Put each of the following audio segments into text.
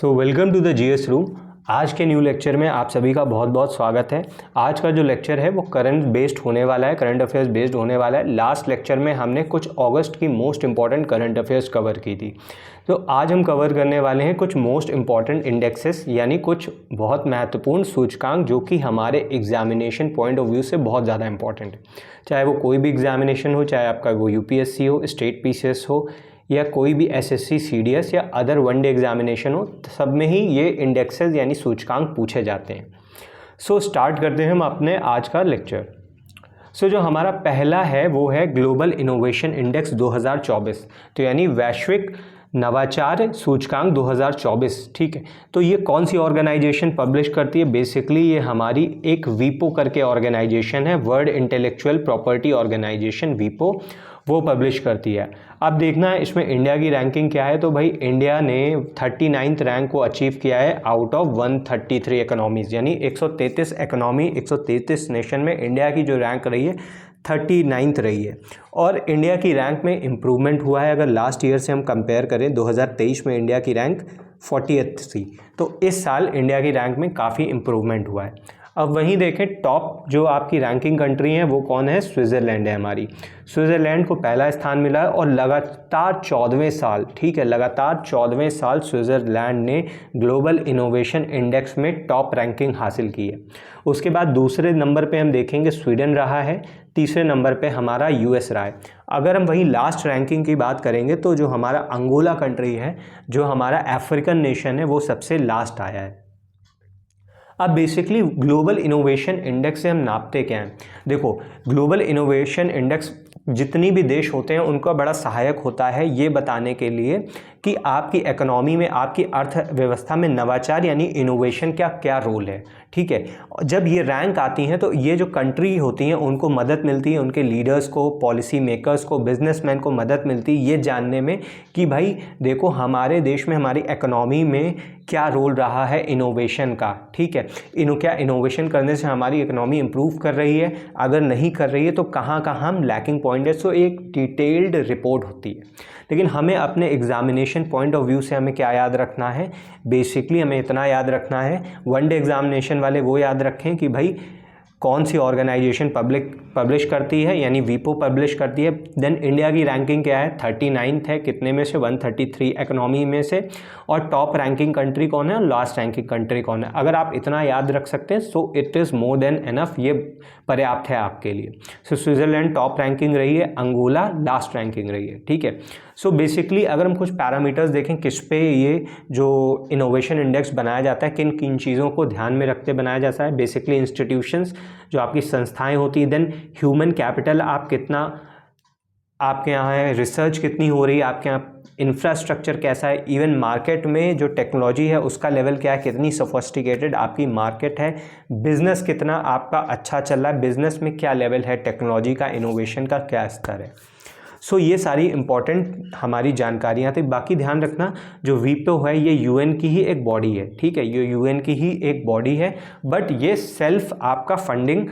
Welcome to the GS room. आज के new lecture में आप सभी का बहुत बहुत स्वागत है। आज का जो लेक्चर है वो करंट बेस्ड होने वाला है, करंट अफेयर्स बेस्ड होने वाला है। लास्ट लेक्चर में हमने कुछ अगस्त की most important current affairs cover की थी, तो आज हम कवर करने वाले हैं कुछ मोस्ट इंपॉर्टेंट इंडेक्सेस, यानी कुछ बहुत महत्वपूर्ण सूचकांक जो कि हमारे एग्जामिनेशन पॉइंट ऑफ व्यू से बहुत ज़्यादा इंपॉर्टेंट है। चाहे वो कोई भी एग्जामिनेशन हो, चाहे आपका वो यूपीएससी हो, स्टेट पीसीएस हो, या कोई भी एसएससी सीडीएस या अदर वनडे एग्जामिनेशन हो, सब में ही ये इंडेक्सेस यानी सूचकांक पूछे जाते हैं। स्टार्ट करते हैं हम अपने आज का लेक्चर। जो हमारा पहला है वो है ग्लोबल इनोवेशन इंडेक्स 2024, तो यानी वैश्विक नवाचार सूचकांक 2024। ठीक है, तो ये कौन सी ऑर्गेनाइजेशन पब्लिश करती है? बेसिकली ये हमारी एक वीपो करके ऑर्गेनाइजेशन है, वर्ल्ड इंटेलेक्चुअल प्रॉपर्टी ऑर्गेनाइजेशन, वीपो, वो पब्लिश करती है। अब देखना है इसमें इंडिया की रैंकिंग क्या है। तो भाई इंडिया ने 39th रैंक को अचीव किया है आउट ऑफ 133 इकोनॉमीज़, यानी 133 इकोनॉमी, 133 नेशन में इंडिया की जो रैंक रही है 39th रही है। और इंडिया की रैंक में इम्प्रूवमेंट हुआ है। अगर लास्ट ईयर से हम कंपेयर करें, 2023 में इंडिया की रैंक 40th थी, तो इस साल इंडिया की रैंक में काफ़ी इम्प्रूवमेंट हुआ है। अब वहीं देखें टॉप जो आपकी रैंकिंग कंट्री है वो कौन है? स्विट्ज़रलैंड है हमारी। स्विट्ज़रलैंड को पहला स्थान मिला है और लगातार 14वें साल, ठीक है, लगातार 14वें साल स्विट्ज़रलैंड ने ग्लोबल इनोवेशन इंडेक्स में टॉप रैंकिंग हासिल की है। उसके बाद दूसरे नंबर पे हम देखेंगे स्वीडन रहा है, तीसरे नंबर पे हमारा यूएस रहा है। अगर हम वही लास्ट रैंकिंग की बात करेंगे तो जो हमारा अंगोला कंट्री है, जो हमारा अफ्रीकन नेशन है, वो सबसे लास्ट आया है। अब बेसिकली ग्लोबल इनोवेशन इंडेक्स से हम नापते क्या हैं? देखो, ग्लोबल इनोवेशन इंडेक्स जितनी भी देश होते हैं उनका बड़ा सहायक होता है ये बताने के लिए कि आपकी इकोनॉमी में, आपकी अर्थव्यवस्था में नवाचार यानी इनोवेशन का क्या रोल है। ठीक है, जब ये रैंक आती हैं तो ये जो कंट्री होती हैं उनको मदद मिलती है, उनके लीडर्स को, पॉलिसी मेकर्स को, बिजनेसमैन को मदद मिलती है ये जानने में कि भाई देखो हमारे देश में, हमारी इकोनॉमी में क्या रोल रहा है इनोवेशन का। ठीक है, क्या इनोवेशन करने से हमारी इकोनॉमी इंप्रूव कर रही है, अगर नहीं कर रही है तो कहाँ कहाँ हम लैकिंग पॉइंट है। सो एक डिटेल्ड रिपोर्ट होती है। लेकिन हमें अपने एग्जामिनेशन पॉइंट ऑफ व्यू से हमें क्या याद रखना है? बेसिकली हमें इतना याद रखना है, वनडे एग्जामिनेशन वाले वो याद रखें कि भाई कौन सी ऑर्गेनाइजेशन पब्लिश करती है, यानी वीपो पब्लिश करती है। देन इंडिया की रैंकिंग क्या है? 39th है, कितने में से? 133 इकोनॉमी में से। और टॉप रैंकिंग कंट्री कौन है और लास्ट रैंकिंग कंट्री कौन है? अगर आप इतना याद रख सकते हैं so it is more than enough, ये पर्याप्त है आपके लिए। सो स्विट्ज़रलैंड टॉप रैंकिंग रही है, अंगोला लास्ट रैंकिंग रही है। ठीक है, सो बेसिकली अगर हम कुछ पैरामीटर्स देखें किस पे ये जो इनोवेशन इंडेक्स बनाया जाता है, किन किन चीज़ों को ध्यान में रखते बनाया जाता है। बेसिकली इंस्टीट्यूशंस, जो आपकी संस्थाएं होती हैं, देन ह्यूमन कैपिटल, आप कितना आपके यहाँ है, रिसर्च कितनी हो रही है आपके यहाँ, इंफ्रास्ट्रक्चर कैसा है, इवन मार्केट में जो टेक्नोलॉजी है उसका लेवल क्या है, कितनी सोफिस्टिकेटेड आपकी मार्केट है, बिजनेस कितना आपका अच्छा चल रहा है, बिजनेस में क्या लेवल है टेक्नोलॉजी का, इनोवेशन का क्या स्तर है। सो ये सारी इंपॉर्टेंट हमारी जानकारियाँ थी। बाकी ध्यान रखना जो वीपो है ये यूएन की ही एक बॉडी है। ठीक है, ये यूएन की ही एक बॉडी है, बट ये सेल्फ आपका फंडिंग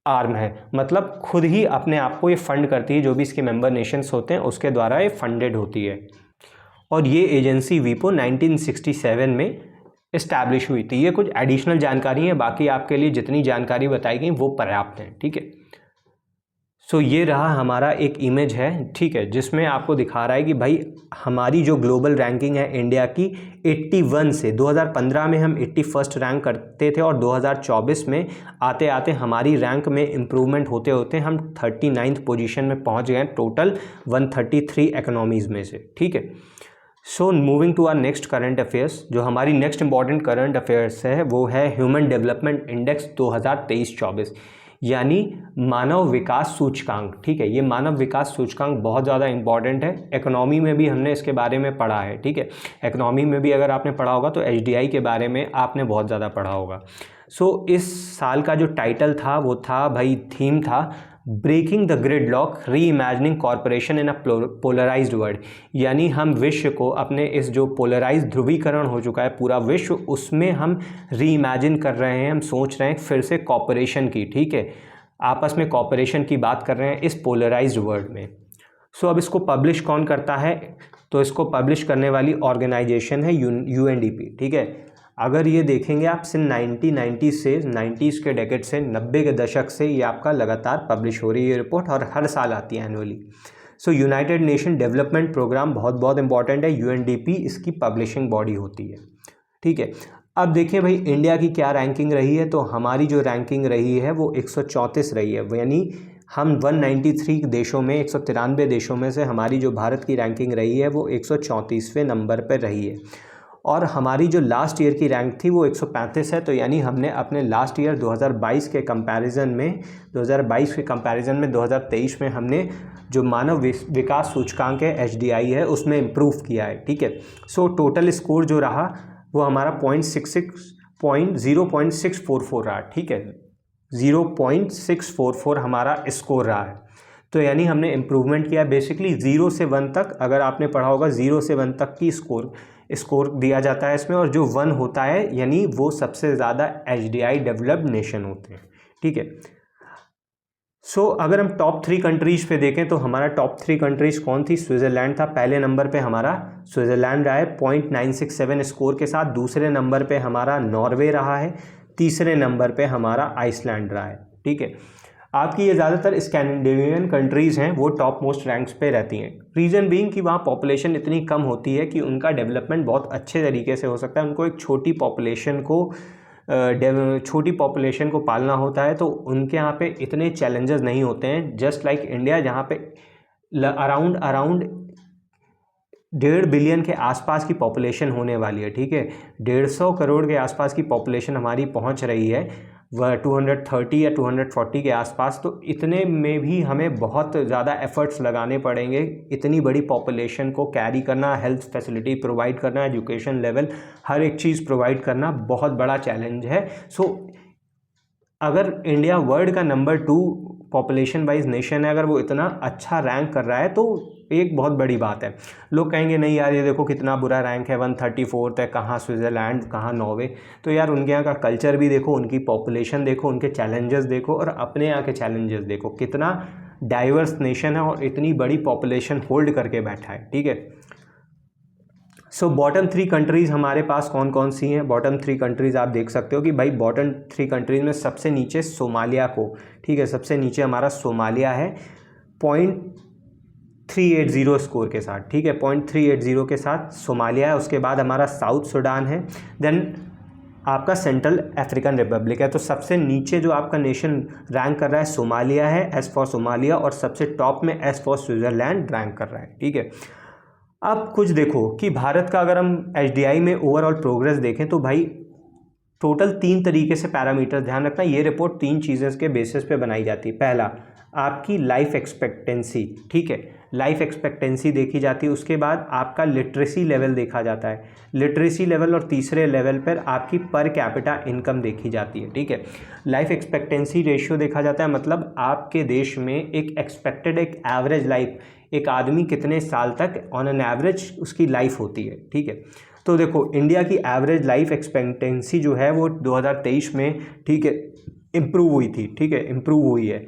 आर्म है, मतलब खुद ही अपने आप को ये फंड करती है, जो भी इसके मेंबर नेशंस होते हैं उसके द्वारा ये फंडेड होती है। और ये एजेंसी वीपो 1967 में इस्टेब्लिश हुई थी। ये कुछ एडिशनल जानकारी है, बाकी आपके लिए जितनी जानकारी बताई गई वो पर्याप्त है। ठीक है, सो ये रहा हमारा एक इमेज है, ठीक है, जिसमें आपको दिखा रहा है कि भाई हमारी जो ग्लोबल रैंकिंग है इंडिया की 81 से, 2015 में हम 81st रैंक करते थे और 2024 में आते आते हमारी रैंक में इम्प्रूवमेंट होते होते हम 39th पोजीशन में पहुंच गए टोटल 133 इकोनॉमीज़ में से। ठीक है, so moving to our next current affairs. जो हमारी नेक्स्ट इंपॉर्टेंट करंट अफेयर्स है वो है ह्यूमन डेवलपमेंट इंडेक्स 2023-24, यानी मानव विकास सूचकांक। ठीक है, ये मानव विकास सूचकांक बहुत ज़्यादा इंपॉर्टेंट है। इकोनॉमी में भी हमने इसके बारे में पढ़ा है। ठीक है, इकोनॉमी में भी अगर आपने पढ़ा होगा तो एचडीआई के बारे में आपने बहुत ज़्यादा पढ़ा होगा। सो इस साल का जो टाइटल था वो था भाई, थीम था ब्रेकिंग द ग्रिड लॉक, री imagining corporation in a polarised world, यानी हम विश्व को अपने इस जो पोलराइज ध्रुवीकरण हो चुका है पूरा विश्व, उसमें हम री इमेजिन कर रहे हैं, हम सोच रहे हैं फिर से कॉर्पोरेशन की। ठीक है, आपस में कॉर्पोरेशन की बात कर रहे हैं इस पोलराइज्ड वर्ल्ड में। सो अब इसको पब्लिश कौन करता है, तो इसको पब्लिश करने वाली ऑर्गेनाइजेशन है यूएनडीपी, ठीक है। अगर ये देखेंगे आप सिंस 1990 से 90s के डेकेड से 90 के दशक से ये आपका लगातार पब्लिश हो रही है रिपोर्ट, और हर साल आती है एनुअली। सो यूनाइटेड नेशन डेवलपमेंट प्रोग्राम बहुत बहुत इंपॉर्टेंट है, यूएनडीपी इसकी पब्लिशिंग बॉडी होती है, ठीक है। अब देखिए भाई इंडिया की क्या रैंकिंग रही है, तो हमारी जो रैंकिंग रही है वो 134 रही है, यानी हम 193 देशों में 193 देशों में से हमारी जो भारत की रैंकिंग रही है वो 134वें नंबर पर रही है। और हमारी जो लास्ट ईयर की रैंक थी वो 135 है, तो यानी हमने अपने लास्ट ईयर 2022 के कंपैरिजन में 2023 में हमने जो मानव विकास सूचकांक है HDI है उसमें इम्प्रूव किया है, ठीक है। सो टोटल स्कोर जो रहा वो हमारा 0.644 रहा, ठीक है। 0.644 हमारा स्कोर रहा है, तो यानी हमने इम्प्रूवमेंट किया। बेसिकली 0 से 1 तक, अगर आपने पढ़ा होगा 0 से 1 तक की स्कोर दिया जाता है इसमें, और जो 1 होता है यानी वो सबसे ज़्यादा HDI डेवलप्ड नेशन होते हैं, ठीक है। सो अगर हम टॉप 3 कंट्रीज़ पे देखें तो हमारा टॉप 3 कंट्रीज़ कौन थी, स्विट्ज़रलैंड था पहले नंबर पे हमारा, स्विट्ज़रलैंड रहा है 0.967 स्कोर के साथ। दूसरे नंबर पे हमारा नॉर्वे रहा है, तीसरे नंबर पे हमारा आइसलैंड रहा है, ठीक है। आपकी ये ज़्यादातर स्कैंडिनेवियन कंट्रीज़ हैं वो टॉप मोस्ट रैंक्स पे रहती हैं। रीज़न बीइंग कि वहाँ पॉपुलेशन इतनी कम होती है कि उनका डेवलपमेंट बहुत अच्छे तरीके से हो सकता है। उनको एक छोटी पॉपुलेशन को पालना होता है, तो उनके यहाँ पे इतने चैलेंजेस नहीं होते हैं, जस्ट लाइक इंडिया जहाँ पे अराउंड 1.5 बिलियन के आसपास की पॉपुलेशन होने वाली है, ठीक है। 150 करोड़ के आसपास की पॉपुलेशन हमारी पहुँच रही है, वह 230 या 240 के आसपास। तो इतने में भी हमें बहुत ज़्यादा एफर्ट्स लगाने पड़ेंगे, इतनी बड़ी पॉपुलेशन को कैरी करना, हेल्थ फैसिलिटी प्रोवाइड करना, एजुकेशन लेवल, हर एक चीज़ प्रोवाइड करना बहुत बड़ा चैलेंज है। सो अगर इंडिया वर्ल्ड का नंबर 2 पॉपुलेशन वाइज नेशन है, अगर वो इतना अच्छा रैंक कर रहा है तो एक बहुत बड़ी बात है। लोग कहेंगे नहीं यार ये देखो कितना बुरा रैंक है, 134 है, कहाँ स्विट्ज़रलैंड कहाँ नॉर्वे। तो यार उनके यहाँ का कल्चर भी देखो, उनकी पॉपुलेशन देखो, उनके चैलेंजेस देखो, और अपने यहाँ के चैलेंजेस देखो, कितना डाइवर्स नेशन है और इतनी बड़ी पॉपुलेशन होल्ड करके बैठा है, ठीक है। सो बॉटम 3 कंट्रीज़ हमारे पास कौन कौन सी हैं। बॉटम 3 कंट्रीज़ आप देख सकते हो कि भाई बॉटम 3 कंट्रीज़ में सबसे नीचे सोमालिया को, ठीक है, सबसे नीचे हमारा सोमालिया है 0.380 स्कोर के साथ, ठीक है, 0.380 के साथ सोमालिया है। उसके बाद हमारा साउथ सूडान है, देन आपका सेंट्रल अफ्रीकन रिपब्लिक है। तो सबसे नीचे जो आपका नेशन रैंक कर रहा है सोमालिया है, एस फॉर सोमालिया, और सबसे टॉप में एस फॉर स्विट्ज़रलैंड रैंक कर रहा है, ठीक है। अब कुछ देखो कि भारत का अगर हम HDI में ओवरऑल प्रोग्रेस देखें तो भाई टोटल 3 तरीके से पैरामीटर ध्यान रखना, ये रिपोर्ट 3 चीज़ें के बेसिस पे बनाई जाती है। पहला आपकी लाइफ एक्सपेक्टेंसी, ठीक है, लाइफ एक्सपेक्टेंसी देखी जाती है। उसके बाद आपका लिटरेसी लेवल देखा जाता है, लिटरेसी लेवल, और तीसरे लेवल पर आपकी पर कैपिटा इनकम देखी जाती है, ठीक है। लाइफ एक्सपेक्टेंसी रेशियो देखा जाता है, मतलब आपके देश में एक एक्सपेक्टेड, एक एवरेज लाइफ, एक आदमी कितने साल तक ऑन एन एवरेज उसकी लाइफ होती है, ठीक है। तो देखो इंडिया की एवरेज लाइफ एक्सपेक्टेंसी जो है वो 2023 में, ठीक है, इम्प्रूव हुई थी, ठीक है, इम्प्रूव हुई है,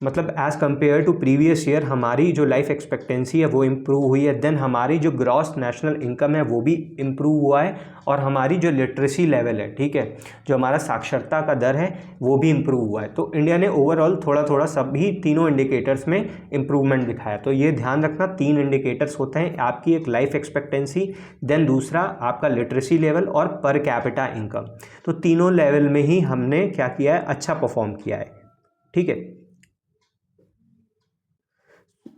मतलब as compared to previous year हमारी जो लाइफ एक्सपेक्टेंसी है वो इम्प्रूव हुई है। देन हमारी जो ग्रॉस नेशनल इनकम है वो भी इम्प्रूव हुआ है, और हमारी जो लिटरेसी लेवल है, ठीक है, जो हमारा साक्षरता का दर है वो भी इम्प्रूव हुआ है। तो इंडिया ने ओवरऑल थोड़ा थोड़ा सभी तीनों इंडिकेटर्स में इम्प्रूवमेंट दिखाया। तो ये ध्यान रखना 3 इंडिकेटर्स होते हैं, आपकी एक लाइफ एक्सपेक्टेंसी, देन दूसरा आपका लिटरेसी लेवल, और पर कैपिटा इनकम। तो तीनों लेवल में ही हमने क्या किया है, अच्छा परफॉर्म किया है, ठीक है।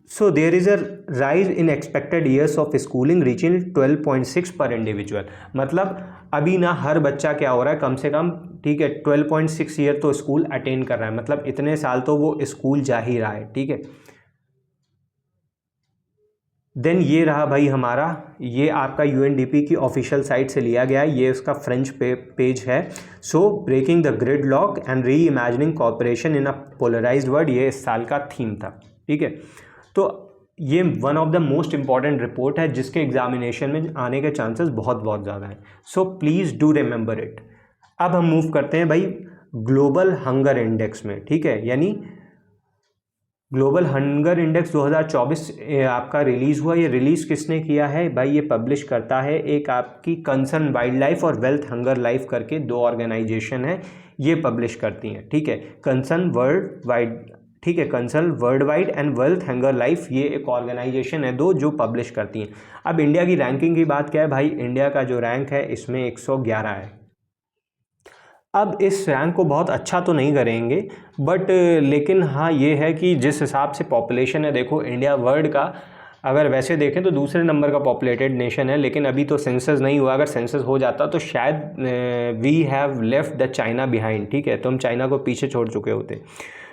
So there is a rise in expected years of schooling reaching 12.6 पर इंडिविजुअल। मतलब अभी ना हर बच्चा क्या हो रहा है, कम से कम, ठीक है, 12.6 ईयर तो स्कूल अटेंड कर रहा है, मतलब इतने साल तो वो स्कूल जा ही रहा है, ठीक है। देन ये रहा भाई हमारा, ये आपका UNDP की ऑफिशियल साइट से लिया गया है, ये उसका फ्रेंच पेज है। So breaking the gridlock and reimagining corporation in a polarised world, ये इस साल का थीम था, ठीक है। तो ये one of the most important report है जिसके एग्जामिनेशन में आने के चांसेस बहुत ज़्यादा हैं। So please do remember it. अब हम मूव करते हैं भाई ग्लोबल हंगर इंडेक्स में, ठीक है, यानी ग्लोबल हंगर इंडेक्स 2024 आपका रिलीज़ हुआ। ये रिलीज़ किसने किया है भाई? ये पब्लिश करता है एक आपकी कंसर्न वाइल्ड लाइफ और वेल्थ हंगर लाइफ करके दो ऑर्गेनाइजेशन है, ये पब्लिश करती हैं, ठीक है। कंसर्न वर्ल्ड वाइड, ठीक है, concern world wide and wealth hunger life, ये एक ऑर्गेनाइजेशन है दो जो पब्लिश करती हैं। अब इंडिया की रैंकिंग की बात क्या है भाई? इंडिया का जो रैंक है इसमें 111 है। अब इस रैंक को बहुत अच्छा तो नहीं करेंगे बट लेकिन हाँ ये है कि जिस हिसाब से पॉपुलेशन है, देखो इंडिया वर्ल्ड का अगर वैसे देखें तो दूसरे नंबर का पॉपुलेटेड नेशन है, लेकिन अभी तो सेंसस नहीं हुआ। अगर सेंसस हो जाता तो शायद we have left the China behind, ठीक है, तो हम चाइना को पीछे छोड़ चुके होते।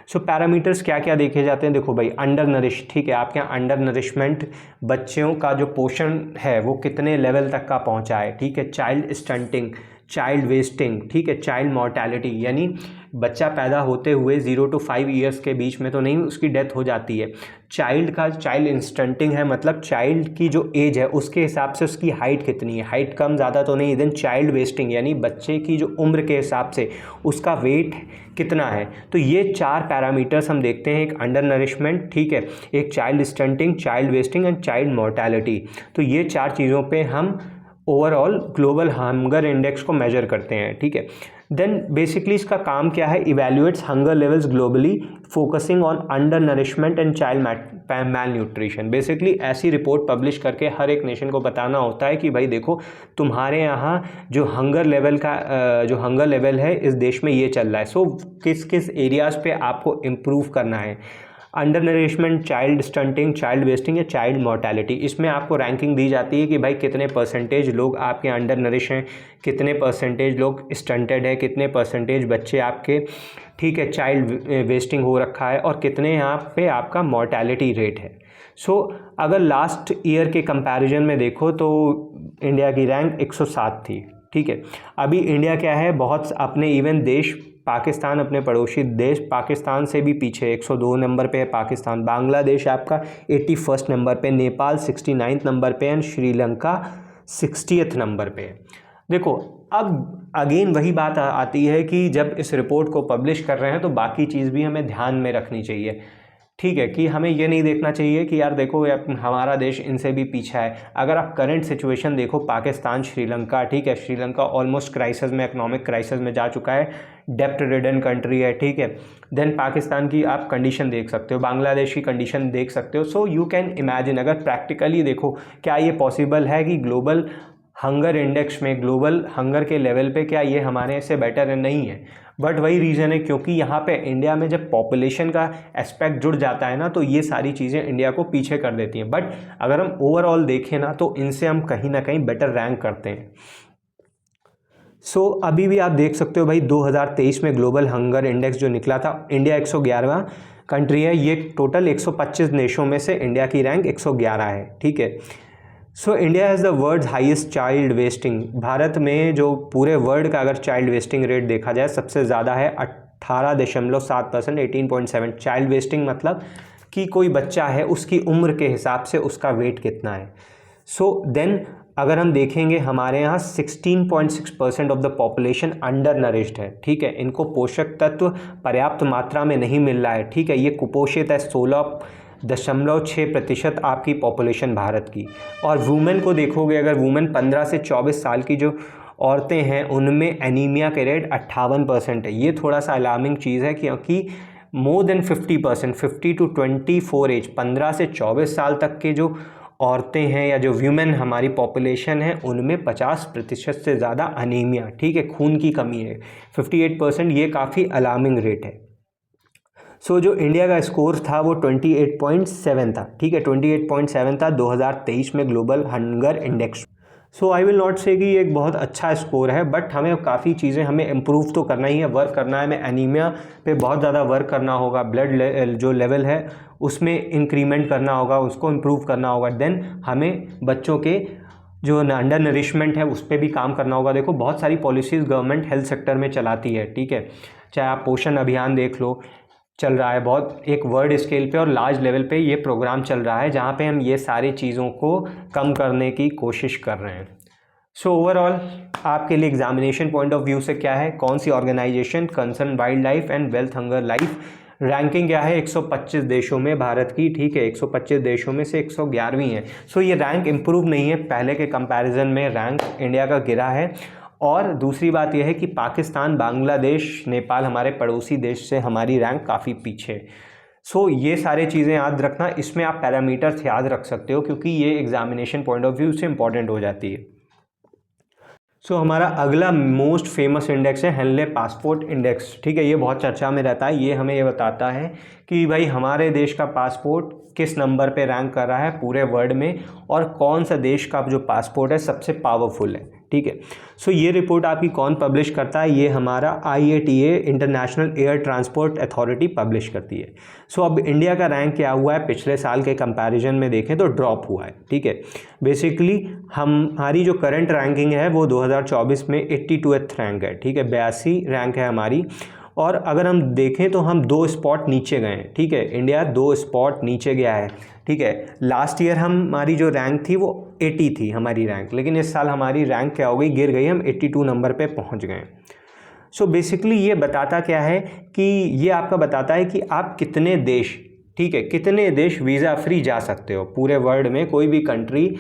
सो पैरामीटर्स क्या क्या देखे जाते हैं? देखो भाई, अंडर नरिश, ठीक है, आपके यहाँ अंडर नरिशमेंट, बच्चों का जो पोषण है वो कितने लेवल तक का पहुँचा है, ठीक है। चाइल्ड स्टंटिंग, चाइल्ड वेस्टिंग, ठीक है, चाइल्ड मॉर्टेलिटी, यानी बच्चा पैदा होते हुए 0 to 5 ईयर्स के बीच में तो नहीं उसकी डेथ हो जाती है। चाइल्ड इंस्टंटिंग है, मतलब चाइल्ड की जो एज है उसके हिसाब से उसकी हाइट कितनी है, हाइट कम ज़्यादा तो नहीं। देन चाइल्ड वेस्टिंग, यानी बच्चे की जो उम्र के हिसाब से उसका वेट कितना है। तो ये 4 पैरामीटर्स हम देखते हैं, एक अंडर नरिशमेंट, ठीक है, एक child stunting, child wasting and child mortality. तो ये 4 चीज़ों पे हम ओवरऑल ग्लोबल हंगर इंडेक्स को मेजर करते हैं, ठीक है। देन बेसिकली इसका काम क्या है? Evaluates hunger levels globally focusing on undernourishment and child malnutrition. Basically ऐसी रिपोर्ट पब्लिश करके हर एक नेशन को बताना होता है कि भाई देखो तुम्हारे यहाँ जो हंगर लेवल है इस देश में ये चल रहा है। सो किस किस एरियाज़ पे आपको इम्प्रूव करना है। Under nourishment, child stunting, child wasting या चाइल्ड मॉर्टेलिटी, इसमें आपको रैंकिंग दी जाती है कि भाई कितने परसेंटेज लोग आपके अंडर नरिश हैं, कितने परसेंटेज लोग स्टंटेड है, कितने परसेंटेज बच्चे आपके, ठीक है, चाइल्ड वेस्टिंग हो रखा है, और कितने यहाँ पे आपका मॉर्टेलिटी रेट है। सो अगर लास्ट ईयर के कंपैरिजन में देखो तो इंडिया की रैंक 107 थी, ठीक है। अभी इंडिया क्या है, बहुत अपने इवन देश पाकिस्तान, अपने पड़ोसी देश पाकिस्तान से भी पीछे, 102 नंबर पे है पाकिस्तान। बांग्लादेश आपका 81 नंबर पे, नेपाल 69 नंबर पे एंड श्रीलंका 60th नंबर पे है। देखो अब अगेन वही बात आती है कि जब इस रिपोर्ट को पब्लिश कर रहे हैं तो बाकी चीज़ भी हमें ध्यान में रखनी चाहिए, ठीक है, कि हमें ये नहीं देखना चाहिए कि यार देखो हमारा देश इनसे भी पीछा है। अगर आप करंट सिचुएशन देखो, पाकिस्तान, श्रीलंका, ठीक है, श्रीलंका ऑलमोस्ट क्राइसिस में, इकोनॉमिक क्राइसिस में जा चुका है, डेप्ट रिडन कंट्री है, ठीक है। देन पाकिस्तान की आप कंडीशन देख सकते हो, बांग्लादेश की कंडीशन देख सकते हो। सो यू कैन इमेजिन, अगर प्रैक्टिकली देखो क्या ये पॉसिबल है कि ग्लोबल हंगर इंडेक्स में, ग्लोबल हंगर के लेवल पे क्या ये हमारे से बेटर है? नहीं है। बट वही रीज़न है क्योंकि यहाँ पे इंडिया में जब पॉपुलेशन का एस्पेक्ट जुड़ जाता है ना तो ये सारी चीज़ें इंडिया को पीछे कर देती हैं। बट अगर हम ओवरऑल देखें ना तो इनसे हम कहीं ना कहीं बेटर रैंक करते हैं। सो अभी भी आप देख सकते हो भाई 2023 में ग्लोबल हंगर इंडेक्स जो निकला था, इंडिया 111वां कंट्री है। ये टोटल 125 देशों में से इंडिया की रैंक 111 है, ठीक है। So India has the world highest child wasting. Bharat में जो पूरे वर्ल्ड का अगर चाइल्ड वेस्टिंग रेट देखा जाए सबसे ज़्यादा है 18.7%, 18.7। चाइल्ड वेस्टिंग मतलब कि कोई बच्चा है उसकी उम्र के हिसाब से उसका वेट कितना है। सो देन अगर हम देखेंगे हमारे यहाँ 16.6% of the population under nourished है, ठीक है, इनको पोषक तत्व पर्याप्त मात्रा में नहीं मिल रहा है, ठीक है, ये कुपोषित है 16.6% आपकी पॉपुलेशन भारत की। और वुमेन को देखोगे, अगर वुमेन 15 से 24 साल की जो औरतें हैं उनमें एनीमिया के रेट 58% है। ये थोड़ा सा अलार्मिंग चीज़ है क्योंकि मोर देन 50%, 50 to 24 एज, 15 से 24 साल तक के जो औरतें हैं या जो वुमेन हमारी पॉपुलेशन है उनमें 50% से ज़्यादा अनीमिया, ठीक है, खून की कमी है 58%। ये काफ़ी अलार्मिंग रेट है। सो जो इंडिया का स्कोर था वो 28.7 था, ठीक है, 28.7 था 2023 में global hunger index. So I will not से कि ये एक बहुत अच्छा स्कोर है, बट हमें काफ़ी चीज़ें हमें इम्प्रूव तो करना ही है, वर्क करना है। हमें एनीमिया पे बहुत ज़्यादा वर्क करना होगा, ब्लड जो लेवल है उसमें इंक्रीमेंट करना होगा, उसको इम्प्रूव करना होगा। देन हमें बच्चों के जो अंडर नरिशमेंट है उस पर भी काम करना होगा। देखो बहुत सारी पॉलिसीज़ गवर्नमेंट हेल्थ सेक्टर में चलाती है, ठीक है, चाहे आप पोषण अभियान देख लो, चल रहा है बहुत एक वर्ल्ड स्केल पे और लार्ज लेवल पे ये प्रोग्राम चल रहा है जहाँ पे हम ये सारी चीज़ों को कम करने की कोशिश कर रहे हैं। सो ओवरऑल आपके लिए एग्जामिनेशन पॉइंट ऑफ व्यू से क्या है, कौन सी organisation concern wildlife and wealth hunger life ranking क्या है 125 देशों में भारत की, ठीक है, 125 देशों में से 111वीं है। सो ये रैंक इम्प्रूव नहीं है, पहले के कंपैरिजन में रैंक इंडिया का गिरा है। और दूसरी बात यह है कि पाकिस्तान, बांग्लादेश, नेपाल हमारे पड़ोसी देश से हमारी रैंक काफ़ी पीछे। सो ये सारी चीज़ें याद रखना, इसमें आप पैरामीटर्स याद रख सकते हो क्योंकि ये एग्जामिनेशन पॉइंट ऑफ व्यू से इंपॉर्टेंट हो जाती है। सो हमारा अगला मोस्ट फेमस इंडेक्स है हेनले पासपोर्ट इंडेक्स, ठीक है, ये बहुत चर्चा में रहता है। ये हमें ये बताता है कि भाई हमारे देश का पासपोर्ट किस नंबर पे रैंक कर रहा है पूरे वर्ल्ड में और कौन सा देश का जो पासपोर्ट है सबसे पावरफुल है, ठीक है। सो ये रिपोर्ट आपकी कौन पब्लिश करता है, ये हमारा IATA international air transport authority publish करती है। सो अब इंडिया का रैंक क्या हुआ है, पिछले साल के कंपैरिजन में देखें तो ड्रॉप हुआ है, ठीक है। बेसिकली हमारी जो करंट रैंकिंग है वो 2024 में 82th रैंक है, ठीक है, 82 रैंक है हमारी। और अगर हम देखें तो हम 2 स्पॉट नीचे गए हैं, ठीक है, इंडिया 2 स्पॉट नीचे गया है, ठीक है। लास्ट ईयर हमारी जो रैंक थी वो 80 थी हमारी रैंक, लेकिन इस साल हमारी रैंक क्या हो गई, गिर गई, हम 82 नंबर पे पहुंच गए। सो बेसिकली ये बताता क्या है कि ये आपका बताता है कि आप कितने देश, ठीक है, कितने देश वीज़ा फ्री जा सकते हो पूरे वर्ल्ड में, कोई भी कंट्री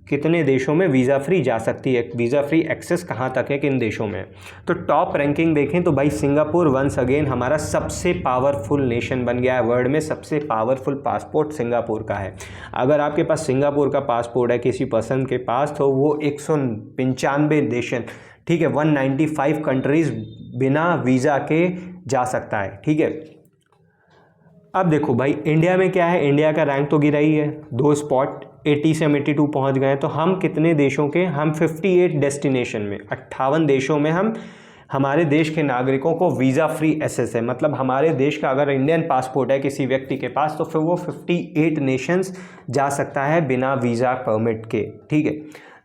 कितने देशों में वीज़ा फ्री जा सकती है, वीज़ा फ्री एक्सेस कहाँ तक है, किन देशों में। तो टॉप रैंकिंग देखें तो भाई सिंगापुर वंस अगेन हमारा सबसे पावरफुल नेशन बन गया है वर्ल्ड में, सबसे पावरफुल पासपोर्ट सिंगापुर का है। अगर आपके पास सिंगापुर का पासपोर्ट है किसी पर्सन के पास तो वो 195 देशन, ठीक है, 195 कंट्रीज़ बिना वीज़ा के जा सकता है, ठीक है। अब देखो भाई इंडिया में क्या है, इंडिया का रैंक तो गिरा ही है, 2 स्पॉट 80 से हम 82 पहुंच गए। तो हम कितने देशों के, हम 58 डेस्टिनेशन में, 58 देशों में हम हमारे देश के नागरिकों को वीज़ा फ्री एक्सेस है। मतलब हमारे देश का अगर इंडियन पासपोर्ट है किसी व्यक्ति के पास तो फिर वो 58 नेशंस जा सकता है बिना वीज़ा परमिट के, ठीक है।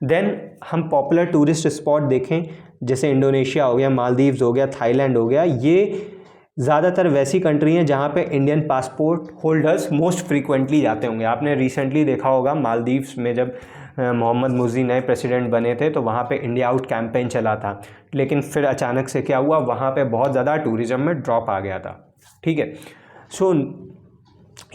देन हम पॉपुलर टूरिस्ट स्पॉट देखें, जैसे इंडोनेशिया हो गया, मालदीव्स हो गया, थाईलैंड हो गया, ये ज़्यादातर वैसी कंट्री हैं जहाँ पे Indian passport holders most frequently जाते होंगे। आपने रिसेंटली देखा होगा मालदीव्स में जब मोहम्मद मुर्सी नए प्रेसिडेंट बने थे तो वहाँ पे इंडिया आउट कैंपेन चला था, लेकिन फिर अचानक से क्या हुआ, वहाँ पे बहुत ज़्यादा टूरिज़्म में ड्रॉप आ गया था, ठीक है। सो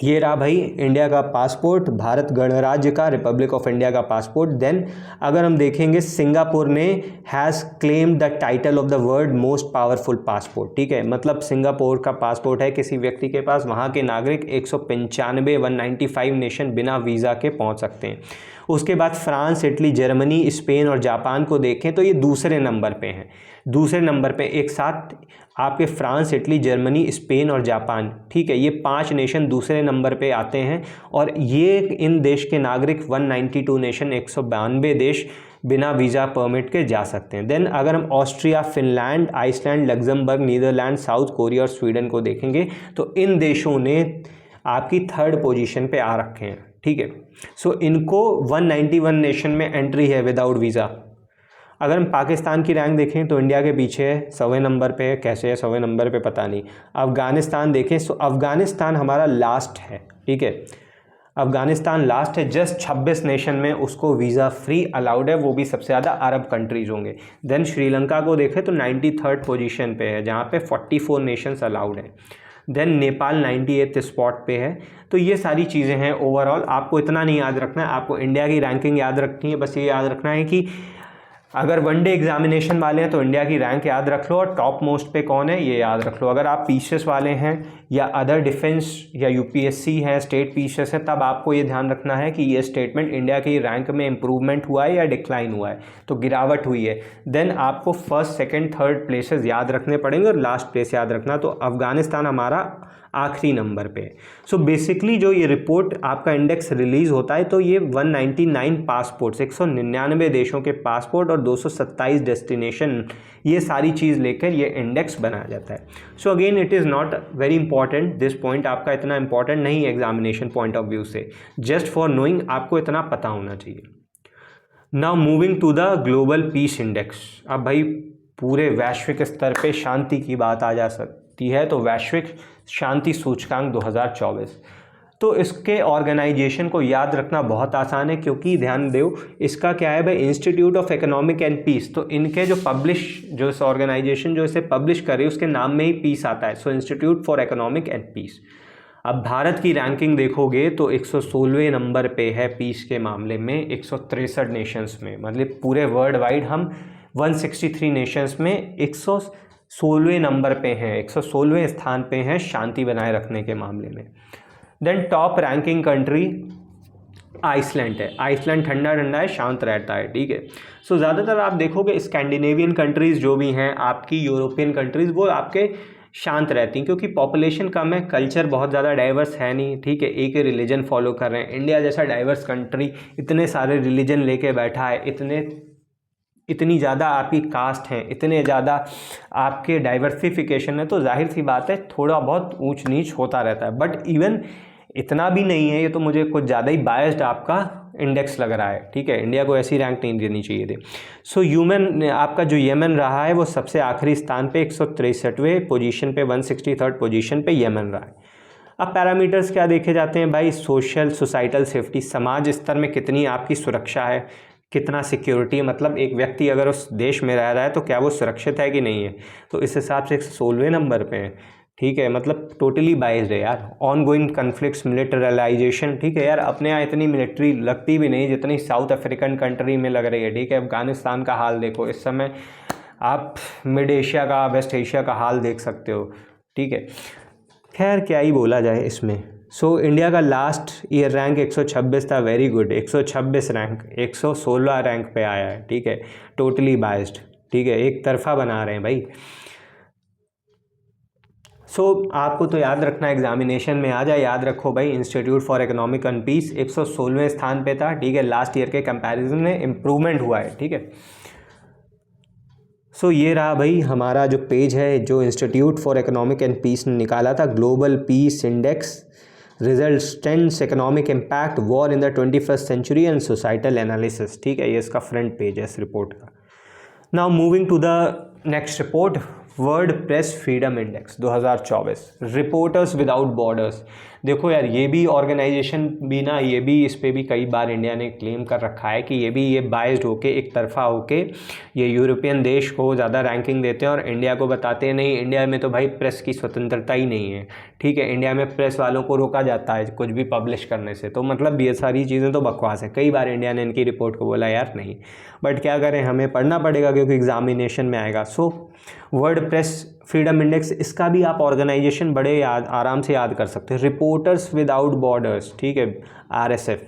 ये रहा भाई इंडिया का पासपोर्ट, भारत गणराज्य का, रिपब्लिक ऑफ इंडिया का पासपोर्ट। देन अगर हम देखेंगे सिंगापुर ने has claimed the title of the world most powerful passport, ठीक है। मतलब सिंगापुर का पासपोर्ट है किसी व्यक्ति के पास, वहाँ के नागरिक 195 नेशन बिना वीज़ा के पहुँच सकते हैं। उसके बाद फ्रांस, इटली, जर्मनी, स्पेन और जापान को देखें तो ये दूसरे नंबर पे हैं, दूसरे नंबर पे एक साथ आपके फ्रांस, इटली, जर्मनी, स्पेन और जापान, ठीक है, ये 5 नेशन दूसरे नंबर पे आते हैं। और ये इन देश के नागरिक 192 नेशन, 192 देश बिना वीज़ा परमिट के जा सकते हैं। देन अगर हम Austria, Finland, Iceland, Luxembourg, Netherland, South Korea और स्वीडन को देखेंगे तो इन देशों ने आपकी 3rd पोजीशन पे आ रखे हैं, ठीक है। सो इनको 191 नेशन में एंट्री है विदाउट वीज़ा। अगर हम पाकिस्तान की रैंक देखें तो इंडिया के पीछे है, 100वें नंबर पे है, कैसे है 100वें नंबर पे पता नहीं। अफ़गानिस्तान देखें तो अफ़गानिस्तान हमारा लास्ट है, ठीक है, अफ़गानिस्तान लास्ट है, जस्ट 26 नेशन में उसको वीज़ा फ्री अलाउड है, वो भी सबसे ज़्यादा अरब कंट्रीज़ होंगे। देन श्रीलंका को देखें तो 93rd पोजीशन पे है जहाँ पे 44 नेशंस अलाउड है। देन नेपाल 98th स्पॉट पे है। तो ये सारी चीज़ें हैं ओवरऑल, आपको इतना नहीं याद रखना है, आपको इंडिया की रैंकिंग याद रखनी है। बस ये याद रखना है कि अगर वनडे एग्जामिनेशन वाले हैं तो इंडिया की रैंक याद रख लो और टॉप मोस्ट पे कौन है ये याद रख लो। अगर आप पीसीएस वाले हैं या अदर डिफेंस या यूपीएससी है, स्टेट पीसीएस है, तब आपको ये ध्यान रखना है कि ये स्टेटमेंट इंडिया की रैंक में इंप्रूवमेंट हुआ है या डिक्लाइन हुआ है, तो गिरावट हुई है। देन आपको फर्स्ट, सेकंड, थर्ड प्लेसेस याद रखने पड़ेंगे और लास्ट प्लेस याद रखना। तो अफगानिस्तान हमारा आखिरी नंबर पे। सो बेसिकली जो ये रिपोर्ट आपका इंडेक्स रिलीज़ होता है तो ये 199 पासपोर्ट्स, 199 देशों के पासपोर्ट और 227 डेस्टिनेशन, ये सारी चीज़ लेकर ये इंडेक्स बनाया जाता है। So again it is not very important, this point आपका इतना इंपॉर्टेंट नहीं है एग्जामिनेशन पॉइंट ऑफ व्यू से, जस्ट फॉर नोइंग आपको इतना पता होना चाहिए। Now moving to the global peace index. अब भाई पूरे वैश्विक स्तर पे शांति की बात आ जा सकती है, तो वैश्विक शांति सूचकांक 2024। तो तो इसके ऑर्गेनाइजेशन को याद रखना बहुत आसान है, क्योंकि ध्यान दो इसका क्या है भाई, institute of economic and peace. तो इनके जो इस ऑर्गेनाइजेशन जो इसे पब्लिश करे उसके नाम में ही पीस आता है, so institute for economic and peace. अब भारत की रैंकिंग देखोगे तो 116वें नंबर पे है पीस के मामले में 163 नेशंस में, मतलब पूरे वर्ल्ड वाइड हम 163 नेशंस में 116वें नंबर पे हैं, 116वें स्थान पे हैं शांति बनाए रखने के मामले में। Then top ranking country Iceland है। आइसलैंड ठंडा ठंडा है, शांत रहता है, ठीक है। सो ज़्यादातर आप देखोगे स्कैंडिनेवियन कंट्रीज़ जो भी हैं, आपकी यूरोपियन कंट्रीज़, वो आपके शांत रहती हैं, क्योंकि पॉपुलेशन कम है, कल्चर बहुत ज़्यादा डाइवर्स है नहीं, ठीक है, एक ही रिलीजन फॉलो कर रहे हैं। इंडिया जैसा डाइवर्स कंट्री इतने सारे रिलीजन लेके बैठा है, इतनी ज़्यादा आपकी कास्ट हैं, इतने ज़्यादा आपके डाइवर्सिफिकेशन है, तो जाहिर सी बात है थोड़ा बहुत ऊंच नीच होता रहता है। बट इवन इतना भी नहीं है, ये तो मुझे कुछ ज़्यादा ही बायस्ड आपका इंडेक्स लग रहा है, ठीक है। इंडिया को ऐसी रैंक नहीं देनी चाहिए थी। सो आपका जो यमन रहा है वो सबसे आखिरी स्थान पे 163वें पोजीशन पे, 163rd पोजीशन पे यमन रहा है। अब पैरामीटर्स क्या देखे जाते हैं भाई, सोसाइटल सेफ्टी, समाज स्तर में कितनी आपकी सुरक्षा है, कितना सिक्योरिटी है, मतलब एक व्यक्ति अगर उस देश में रह रहा है तो क्या वो सुरक्षित है कि नहीं है, तो इस हिसाब से 116वें नंबर पे है, ठीक है। मतलब टोटली बाइज्ड है यार। ऑन गोइंग कन्फ्लिक्ट्स, मिलिटराइजेशन, ठीक है यार, अपने यहाँ इतनी मिलिट्री लगती भी नहीं जितनी साउथ अफ्रीकन कंट्री में लग रही है, ठीक है। अफगानिस्तान का हाल देखो इस समय, आप मिड एशिया का, वेस्ट एशिया का हाल देख सकते हो, ठीक है। खैर क्या ही बोला जाए इसमें। सो इंडिया का लास्ट ईयर रैंक 126 था, वेरी गुड, 126 रैंक 116 रैंक पे आया है, ठीक है। टोटली बाइज्ड, ठीक है, एक तरफा बना रहे हैं भाई। आपको तो याद रखना, एग्जामिनेशन में आ जाए, याद रखो भाई, institute for economic and peace 116वें स्थान पे था, ठीक है। लास्ट ईयर के कंपैरिजन में इम्प्रूवमेंट हुआ है, ठीक है। ये रहा भाई हमारा जो पेज है, जो institute for economic and peace ने निकाला था, global peace index results, tense economic impact, war in the 21st century and societal analysis, ठीक है। ये इसका फ्रंट पेज है इस रिपोर्ट का। Now moving to the next report, world press freedom index 2024, reporters without borders. देखो यार, ये भी ऑर्गेनाइजेशन भी ना, ये भी इस पे भी कई बार इंडिया ने क्लेम कर रखा है कि ये बाइज्ड होके, एक तरफा होके ये यूरोपियन देश को ज़्यादा रैंकिंग देते हैं और इंडिया को बताते हैं नहीं, इंडिया में तो भाई प्रेस की स्वतंत्रता ही नहीं है, ठीक है। इंडिया में प्रेस वालों को रोका जाता है कुछ भी पब्लिश करने से, तो मतलब ये सारी चीज़ें तो बकवास है। कई बार इंडिया ने इनकी रिपोर्ट को बोला यार नहीं, बट क्या करें, हमें पढ़ना पड़ेगा क्योंकि एग्जामिनेशन में आएगा। वर्ल्ड प्रेस फ्रीडम इंडेक्स, इसका भी आप ऑर्गेनाइजेशन बड़े आराम से याद कर सकते हैं, रिपोर्टर्स विदाउट बॉर्डर्स, ठीक है, RSF।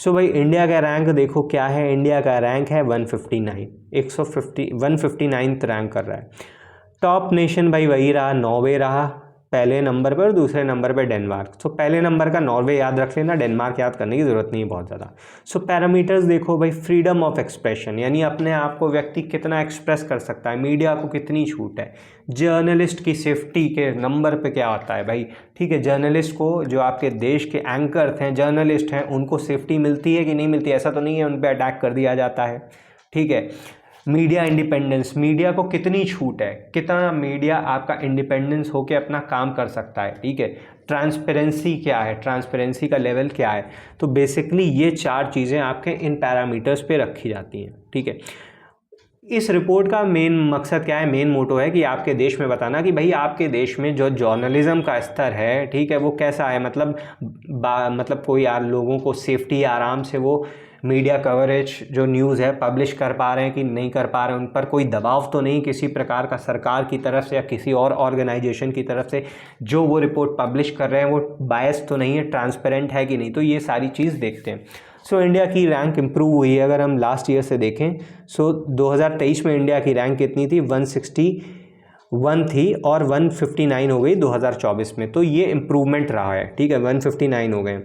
भाई इंडिया का रैंक देखो क्या है, इंडिया का रैंक है 159, 159th रैंक कर रहा है। टॉप नेशन भाई वही रहा, नॉर्वे रहा पहले नंबर पर, और दूसरे नंबर पे डेनमार्क। पहले नंबर का नॉर्वे याद रख लेना, डेनमार्क याद करने की ज़रूरत नहीं है बहुत ज़्यादा। पैरामीटर्स देखो भाई, फ्रीडम ऑफ एक्सप्रेशन, यानी अपने आप को व्यक्ति कितना एक्सप्रेस कर सकता है, मीडिया को कितनी छूट है, जर्नलिस्ट की सेफ्टी के नंबर पे क्या आता है भाई, ठीक है। जर्नलिस्ट को, जो आपके देश के एंकर हैं, जर्नलिस्ट हैं, उनको सेफ्टी मिलती है कि नहीं मिलती, ऐसा तो नहीं है उन पर अटैक कर दिया जाता है, ठीक है। मीडिया इंडिपेंडेंस, मीडिया को कितनी छूट है, कितना मीडिया आपका इंडिपेंडेंस होकर अपना काम कर सकता है, ठीक है। ट्रांसपेरेंसी क्या है, ट्रांसपेरेंसी का लेवल क्या है। तो बेसिकली ये 4 चीज़ें आपके इन पैरामीटर्स पे रखी जाती हैं, ठीक है। इस रिपोर्ट का मेन मकसद क्या है, मेन मोटो है कि आपके देश में बताना कि भाई आपके देश में जो जर्नलिज्म का स्तर है, ठीक है, वो कैसा है, मतलब कोई लोगों को सेफ्टी, आराम से वो मीडिया कवरेज जो न्यूज़ है पब्लिश कर पा रहे हैं कि नहीं कर पा रहे हैं, उन पर कोई दबाव तो नहीं किसी प्रकार का सरकार की तरफ से या किसी और ऑर्गेनाइजेशन की तरफ से, जो वो रिपोर्ट पब्लिश कर रहे हैं वो बायस तो नहीं है, ट्रांसपेरेंट है कि नहीं, तो ये सारी चीज़ देखते हैं। इंडिया की रैंक इंप्रूव हुई है अगर हम लास्ट ईयर से देखें। 2023 में इंडिया की रैंक कितनी थी, 161 थी और 159 हो गई 2024 में, तो ये इम्प्रूवमेंट रहा है, ठीक है, 159 हो गए।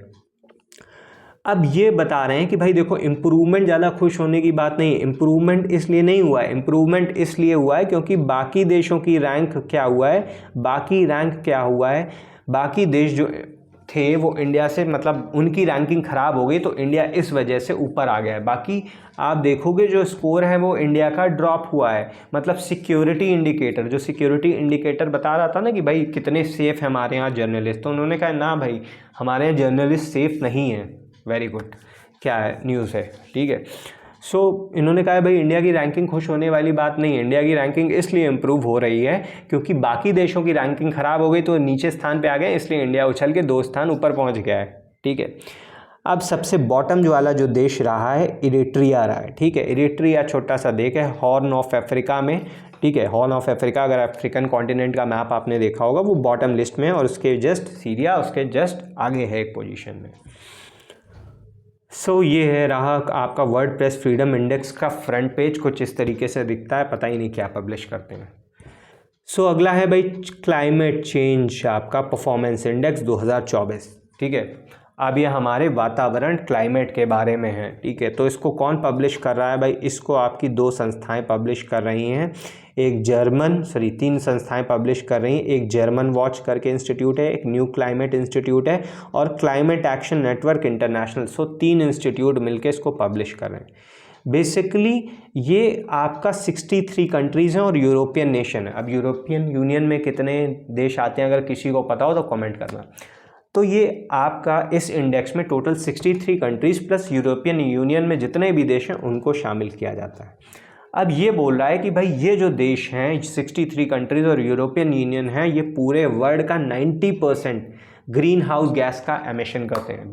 अब ये बता रहे हैं कि भाई देखो, इम्प्रूवमेंट ज़्यादा खुश होने की बात नहीं है, इम्प्रूवमेंट इसलिए नहीं हुआ है, इम्प्रूवमेंट इसलिए हुआ है क्योंकि बाकी देशों की रैंक क्या हुआ है, बाकी रैंक क्या हुआ है, बाकी देश जो थे वो इंडिया से, मतलब उनकी रैंकिंग ख़राब हो गई तो इंडिया इस वजह से ऊपर आ गया है। बाकी आप देखोगे जो स्कोर है वो इंडिया का ड्रॉप हुआ है। मतलब सिक्योरिटी इंडिकेटर, जो सिक्योरिटी इंडिकेटर बता रहा था ना कि भाई कितने सेफ़ है हमारे यहाँ जर्नलिस्ट, तो उन्होंने कहा ना भाई हमारे यहाँ जर्नलिस्ट सेफ़ नहीं है। वेरी गुड, क्या है न्यूज़ है, ठीक है। सो इन्होंने कहा है भाई इंडिया की रैंकिंग खुश होने वाली बात नहीं है। इंडिया की रैंकिंग इसलिए इम्प्रूव हो रही है क्योंकि बाकी देशों की रैंकिंग ख़राब हो गई तो नीचे स्थान पे आ गए, इसलिए इंडिया उछल के 2 स्थान ऊपर पहुंच गया है, ठीक है। अब सबसे बॉटम जो वाला जो देश रहा है इरिट्रिया रहा है, ठीक है। इरिट्रिया छोटा सा देश है हॉर्न ऑफ अफ्रीका में, ठीक है। हॉर्न ऑफ अफ्रीका, अगर अफ्रीकन कॉन्टिनेंट का मैप आपने देखा होगा वो बॉटम लिस्ट में है और उसके जस्ट सीरिया उसके जस्ट आगे है एक पोजीशन में। सो ये है रहा आपका वर्डप्रेस फ्रीडम इंडेक्स का फ्रंट पेज, कुछ इस तरीके से दिखता है, पता ही नहीं क्या पब्लिश करते हैं। सो अगला है भाई क्लाइमेट चेंज आपका परफॉर्मेंस इंडेक्स 2024, ठीक है। अब ये हमारे वातावरण क्लाइमेट के बारे में है, ठीक है। तो इसको कौन पब्लिश कर रहा है भाई, इसको आपकी 2 संस्थाएं पब्लिश कर रही हैं। एक जर्मन 3 संस्थाएं पब्लिश कर रही हैं। एक जर्मन वॉच करके इंस्टीट्यूट है, एक न्यू क्लाइमेट इंस्टीट्यूट है और क्लाइमेट एक्शन नेटवर्क इंटरनेशनल। सो 3 इंस्टीट्यूट मिलकर इसको पब्लिश कर रहे हैं। बेसिकली ये आपका 63 कंट्रीज़ हैं और यूरोपियन नेशन है। अब यूरोपियन यूनियन में कितने देश आते हैं अगर किसी को पता हो तो कमेंट करना। तो ये आपका इस इंडेक्स में total 63 countries plus European union में जितने भी देश हैं उनको शामिल किया जाता है। अब ये बोल रहा है कि भाई ये जो देश हैं 63 कंट्रीज़ और यूरोपियन यूनियन है, ये पूरे वर्ल्ड का 90% ग्रीन हाउस गैस का एमिशन करते हैं।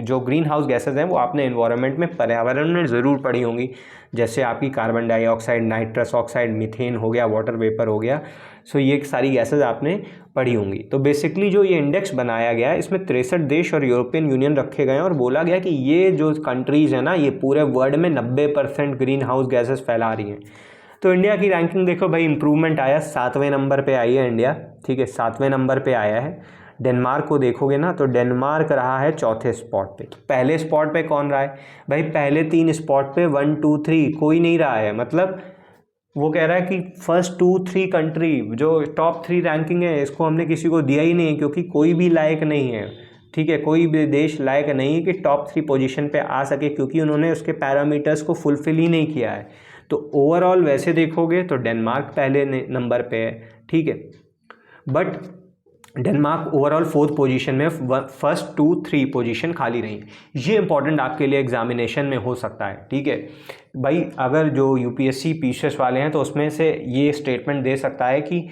जो ग्रीन हाउस गैसेज हैं वो आपने एनवायरनमेंट में, पर्यावरण में ज़रूर पढ़ी होंगी, जैसे आपकी carbon dioxide, nitrous oxide, methane हो गया, वाटर वेपर हो गया। सो ये सारी गैसेज आपने पढ़ी होंगी। तो बेसिकली जो ये इंडेक्स बनाया गया है इसमें 63 देश और यूरोपियन यूनियन रखे गए हैं और बोला गया कि ये जो कंट्रीज़ हैं ना ये पूरे वर्ल्ड में 90% ग्रीन हाउस गैसेज फैला रही हैं। तो इंडिया की रैंकिंग देखो भाई, इंप्रूवमेंट आया, 7वें नंबर पे आई है इंडिया, ठीक है, 7वें नंबर पे आया है। डेनमार्क को देखोगे ना तो डेनमार्क रहा है 4थे स्पॉट पे। तो पहले स्पॉट पे कौन रहा है भाई, पहले 3 स्पॉट पे 1 2 3 कोई नहीं रहा है। मतलब वो कह रहा है कि फर्स्ट 2-3 कंट्री जो टॉप 3 रैंकिंग है इसको हमने किसी को दिया ही नहीं क्योंकि कोई भी लायक नहीं है, ठीक है। कोई भी देश लायक नहीं है कि टॉप 3 पोजीशन पे आ सके क्योंकि उन्होंने उसके पैरामीटर्स को फुलफिल ही नहीं किया है। तो ओवरऑल वैसे देखोगे तो डेनमार्क पहले नंबर पे है, ठीक है। But Denmark overall 4th position में, फर्स्ट 2-3 पोजीशन खाली रही। ये इंपॉर्टेंट आपके लिए एग्जामिनेशन में हो सकता है, ठीक है भाई। अगर जो यूपीएससी पीसीएस वाले हैं तो उसमें से ये स्टेटमेंट दे सकता है कि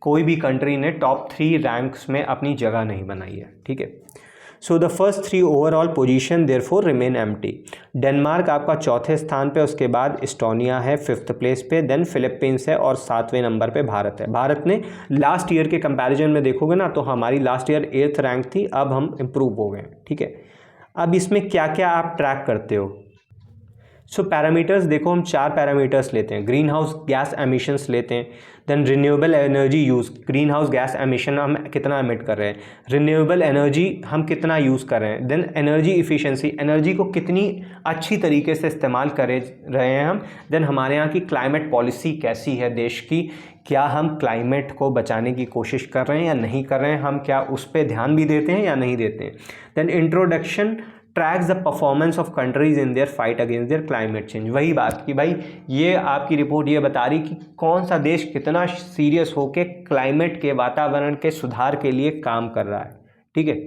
कोई भी कंट्री ने टॉप 3 रैंक्स में अपनी जगह नहीं बनाई है, ठीक है। So the first 3 overall position therefore remain empty. Denmark आपका 4थे स्थान पे, उसके बाद इस्टोनिया है 5th प्लेस पे, देन फिलीपींस है और 7वें नंबर पे भारत है। भारत ने लास्ट ईयर के कंपैरिजन में देखोगे ना तो हमारी लास्ट ईयर 8th रैंक थी, अब हम इम्प्रूव हो गए, ठीक है। अब इसमें क्या क्या आप ट्रैक करते हो। सो पैरामीटर्स देखो, हम 4 पैरामीटर्स लेते हैं। ग्रीन हाउस गैस एमिशंस लेते हैं, then renewable energy use, green house gas emission हम कितना एमिट कर रहे हैं, रिन्यूएबल एनर्जी हम कितना यूज़ कर रहे हैं, देन एनर्जी इफ़िशिएंसी, एनर्जी को कितनी अच्छी तरीके से इस्तेमाल कर रहे हैं हम, देन हमारे यहाँ की क्लाइमेट पॉलिसी कैसी है देश की, क्या हम क्लाइमेट को बचाने की कोशिश कर रहे हैं या नहीं कर रहे हैं, हम क्या उस पर ध्यान भी देते हैं या नहीं देते हैं। Then introduction tracks the performance of countries in their fight against their climate change. वही बात कि भाई ये आपकी रिपोर्ट ये बता रही कि कौन सा देश कितना सीरियस होकर क्लाइमेट के, वातावरण के सुधार के लिए काम कर रहा है, ठीक है।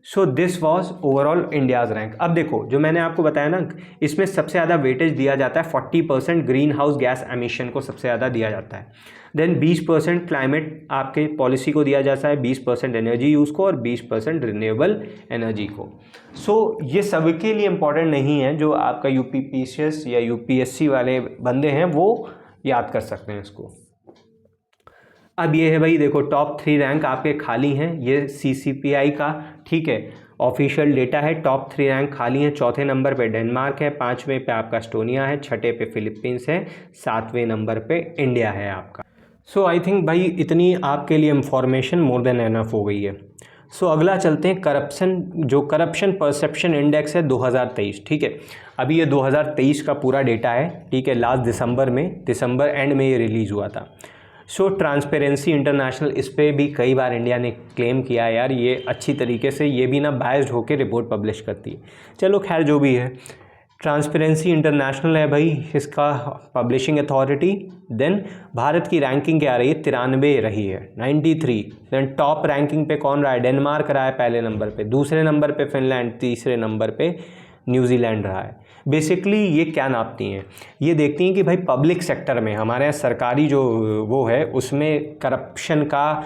So this was overall India's rank. अब देखो जो मैंने आपको बताया ना, इसमें सबसे ज़्यादा वेटेज दिया जाता है 40% ग्रीन हाउस गैस एमिशन को सबसे ज़्यादा दिया जाता है। देन 20% क्लाइमेट आपके पॉलिसी को दिया जाता है, 20% एनर्जी यूज़ को और 20% रिन्यूएबल एनर्जी को। सो ये सबके लिए इम्पॉर्टेंट नहीं है, जो आपका यूपीपीसीएस या यूपीएससी वाले बंदे हैं वो याद कर सकते हैं इसको। अब ये है भाई देखो टॉप 3 रैंक आपके खाली हैं, ये CCPI का, ठीक है, ऑफिशियल डेटा है। टॉप 3 रैंक खाली हैं। 4थे नंबर पे डेनमार्क है, 5वें पे आपका एस्टोनिया है, 6ठे पे फिलीपींस है, 7वें नंबर पे इंडिया है आपका। सो आई थिंक भाई इतनी आपके लिए इंफॉर्मेशन मोर देन एनफ हो गई है। सो अगला चलते हैं करप्शन, जो करप्शन परसेप्शन इंडेक्स है 2023, ठीक है। अभी ये 2023 का पूरा डेटा है, ठीक है, लास्ट दिसंबर एंड में ये रिलीज़ हुआ था। सो ट्रांसपेरेंसी इंटरनेशनल, इस पर भी कई बार इंडिया ने क्लेम किया है यार, ये अच्छी तरीके से ये भी ना बायस्ड होकर रिपोर्ट पब्लिश करती है। चलो खैर जो भी है, ट्रांसपेरेंसी इंटरनेशनल है भाई इसका पब्लिशिंग अथॉरिटी। देन भारत की रैंकिंग क्या रही है, 93 रही है, 93। देन टॉप रैंकिंग पे कौन रहा है, डेनमार्क रहा है पहले नंबर पे, दूसरे नंबर पे फिनलैंड, तीसरे नंबर पे न्यूजीलैंड रहा है। बेसिकली ये क्या नापती हैं, ये देखती हैं कि भाई पब्लिक सेक्टर में हमारे यहाँ सरकारी जो वो है उसमें करप्शन का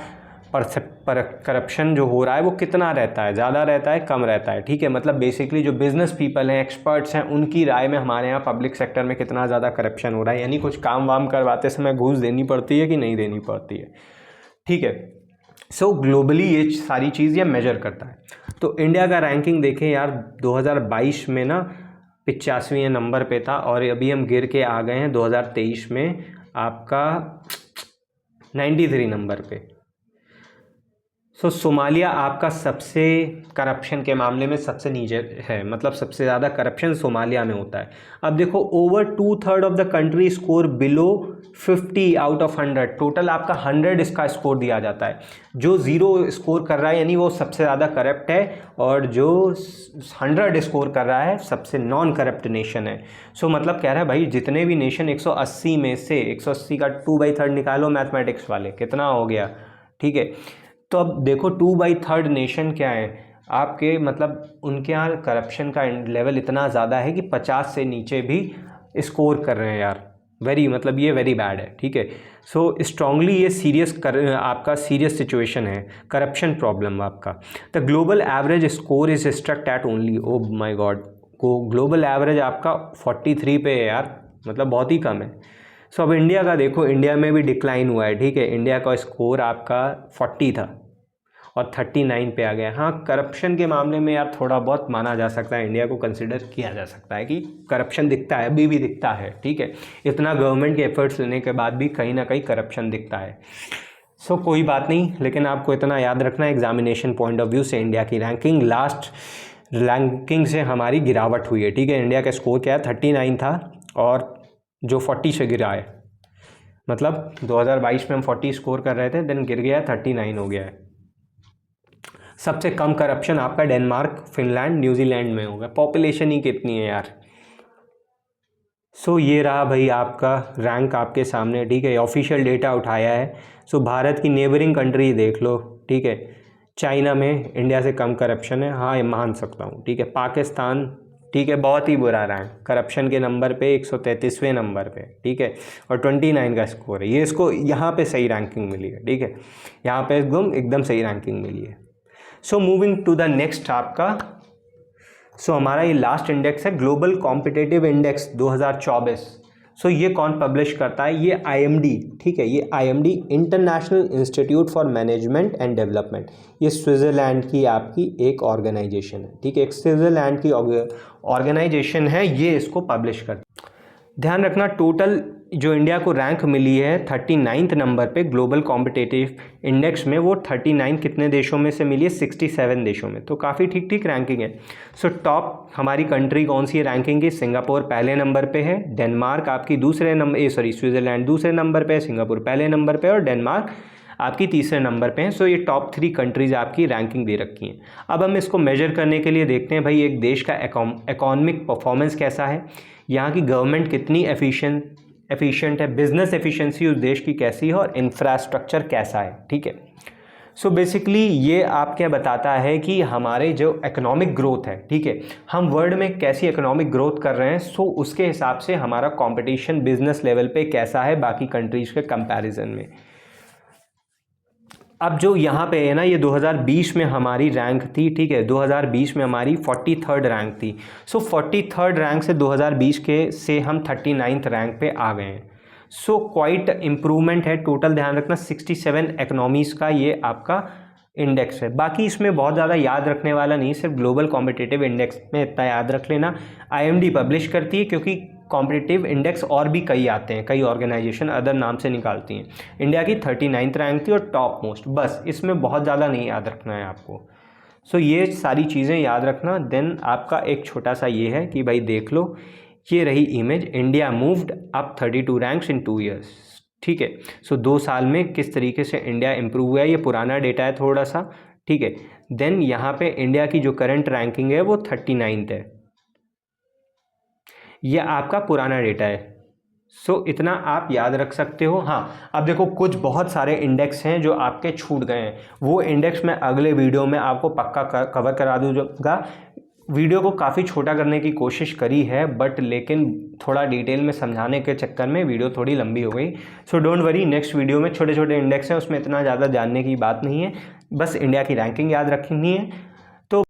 करप्शन जो हो रहा है वो कितना रहता है, ज़्यादा रहता है, कम रहता है, ठीक है। मतलब बेसिकली जो बिज़नेस पीपल हैं, एक्सपर्ट्स हैं, उनकी राय में हमारे यहाँ पब्लिक सेक्टर में कितना ज़्यादा करप्शन हो रहा है, यानी कुछ काम वाम करवाते समय घूस देनी पड़ती है कि नहीं देनी पड़ती है, ठीक है। सो ग्लोबली ये सारी चीज़ ये मेजर करता है। तो इंडिया का रैंकिंग देखें यार, 2022 में ना 85वें नंबर पे था और अभी हम गिर के आ गए हैं 2023 में आपका 93 नंबर पे। सो सोमालिया आपका सबसे करप्शन के मामले में सबसे नीचे है, मतलब सबसे ज़्यादा करप्शन सोमालिया में होता है। अब देखो, over 2/3 of the country score below 50 out of 100, total आपका 100 इसका स्कोर दिया जाता है। जो 0 स्कोर कर रहा है यानी वो सबसे ज़्यादा करप्ट है, और जो 100 स्कोर कर रहा है सबसे नॉन करप्ट नेशन है। सो मतलब कह रहा है भाई जितने भी नेशन 180 में से 180 का 2/3 निकालो मैथमेटिक्स वाले, कितना हो गया, ठीक है। तो अब देखो 2/3 नेशन क्या है आपके, मतलब उनके यहाँ करप्शन का लेवल इतना ज़्यादा है कि 50 से नीचे भी स्कोर कर रहे हैं यार, वेरी मतलब ये वेरी बैड है, ठीक है। सो स्ट्रांगली ये आपका सीरियस सिचुएशन है, करप्शन प्रॉब्लम आपका। The global average score is struck at only, oh my god, को ग्लोबल एवरेज आपका 43 पे है यार, मतलब बहुत ही कम है। सो अब इंडिया का देखो, इंडिया में भी डिक्लाइन हुआ है, ठीक है। इंडिया का स्कोर आपका 40 था और 39 पे आ गया। हाँ, करप्शन के मामले में यार थोड़ा बहुत माना जा सकता है, इंडिया को कंसिडर किया जा सकता है कि करप्शन दिखता है, अभी भी दिखता है, ठीक है। इतना गवर्नमेंट के एफर्ट्स लेने के बाद भी कहीं ना कहीं करप्शन दिखता है। सो कोई बात नहीं, लेकिन आपको इतना याद रखना है, एग्जामिनेशन पॉइंट ऑफ व्यू से इंडिया की रैंकिंग, लास्ट रैंकिंग से हमारी गिरावट हुई है, ठीक है। इंडिया का स्कोर क्या है, 39 था और जो 40 से गिरा है, मतलब 2022 में हम 40 स्कोर कर रहे थे, देन गिर गया 39 हो गया है। सबसे कम करप्शन आपका डेनमार्क, फिनलैंड, न्यूजीलैंड में होगा, पॉपुलेशन ही कितनी है यार। सो ये रहा भाई आपका रैंक आपके सामने, ठीक है। ऑफिशियल डेटा उठाया है। सो भारत की नेबरिंग कंट्री देख लो, ठीक है। चाइना में इंडिया से कम करप्शन है, हाँ ये मान सकता हूँ, ठीक है। पाकिस्तान, ठीक है, बहुत ही बुरा रैंक करप्शन के नंबर पे, 133वें नंबर पे, ठीक है, और 29 का स्कोर है। ये इसको यहाँ पे सही रैंकिंग मिली है, ठीक है, यहाँ पे एकदम सही रैंकिंग मिली है। So moving to the next आपका, सो हमारा ये लास्ट इंडेक्स है ग्लोबल कॉम्पिटिटिव इंडेक्स 2024। सो ये कौन पब्लिश करता है, ये IMD, ठीक है। ये IMD international institute for management and development, ये स्विट्ज़रलैंड की आपकी एक ऑर्गेनाइजेशन है, ठीक है। एक स्विट्ज़रलैंड की ऑर्गेनाइजेशन है, ये इसको पब्लिश करती है। ध्यान रखना, टोटल जो इंडिया को रैंक मिली है 39 नंबर पे ग्लोबल कॉम्पिटिटिव इंडेक्स में, वो 39 कितने देशों में से मिली है, 67 देशों में, तो काफ़ी ठीक ठीक रैंकिंग है। सो टॉप हमारी कंट्री कौन सी है रैंकिंग की, सिंगापुर पहले नंबर पे है, डेनमार्क आपकी स्विट्ज़रलैंड दूसरे नंबर पे है, सिंगापुर पहले नंबर पे और डेनमार्क आपकी तीसरे नंबर पे हैं। सो ये टॉप 3 कंट्रीज़ आपकी रैंकिंग दे रखी हैं। अब हम इसको मेजर करने के लिए देखते हैं भाई एक देश का इकोनॉमिक परफॉर्मेंस कैसा है, यहाँ की गवर्नमेंट कितनी एफिशिएंट है, बिजनेस एफिशिएंसी उस देश की कैसी है और इंफ्रास्ट्रक्चर कैसा है, ठीक है। सो बेसिकली ये आप क्या बताता है कि हमारे जो इकोनॉमिक ग्रोथ है, ठीक है, हम वर्ल्ड में कैसी इकोनॉमिक ग्रोथ कर रहे हैं, सो उसके हिसाब से हमारा कंपटीशन बिजनेस लेवल पे कैसा है बाकी कंट्रीज़ के कंपैरिजन में। अब जो यहाँ पे है ना, ये 2020 में हमारी रैंक थी, ठीक है, 2020 में हमारी 43rd रैंक थी। सो 43rd रैंक से 2020 के से हम 39th रैंक पे आ गए हैं। सो क्वाइट इम्प्रूवमेंट है। टोटल ध्यान रखना 67 इकोनॉमीज़ का ये आपका इंडेक्स है। बाकी इसमें बहुत ज़्यादा याद रखने वाला नहीं, सिर्फ ग्लोबल कॉम्पिटिटिव इंडेक्स में इतना याद रख लेना। IMD पब्लिश करती है, क्योंकि कॉम्पिटिटिव इंडेक्स और भी कई आते हैं, कई ऑर्गेनाइजेशन अदर नाम से निकालती हैं। इंडिया की 39th रैंक थी और टॉप मोस्ट, बस इसमें बहुत ज़्यादा नहीं याद रखना है आपको। सो ये सारी चीज़ें याद रखना। देन आपका एक छोटा सा ये है कि भाई देख लो, ये रही image, India moved up 32 ranks in 2 years, ठीक है। सो 2 साल में किस तरीके से इंडिया इम्प्रूव हुआ है, ये पुराना डेटा है थोड़ा सा, ठीक है। देन यहाँ पे इंडिया की जो करंट रैंकिंग है वो 39th है, ये आपका पुराना डेटा है। सो इतना आप याद रख सकते हो। हाँ, अब देखो कुछ बहुत सारे इंडेक्स हैं जो आपके छूट गए हैं, वो इंडेक्स मैं अगले वीडियो में आपको पक्का कवर करा दूंगा। वीडियो को काफ़ी छोटा करने की कोशिश करी है, बट लेकिन थोड़ा डिटेल में समझाने के चक्कर में वीडियो थोड़ी लंबी हो गई। So don't worry, next video में छोटे छोटे इंडेक्स हैं, उसमें इतना ज़्यादा जानने की बात नहीं है, बस इंडिया की रैंकिंग याद रखनी है। तो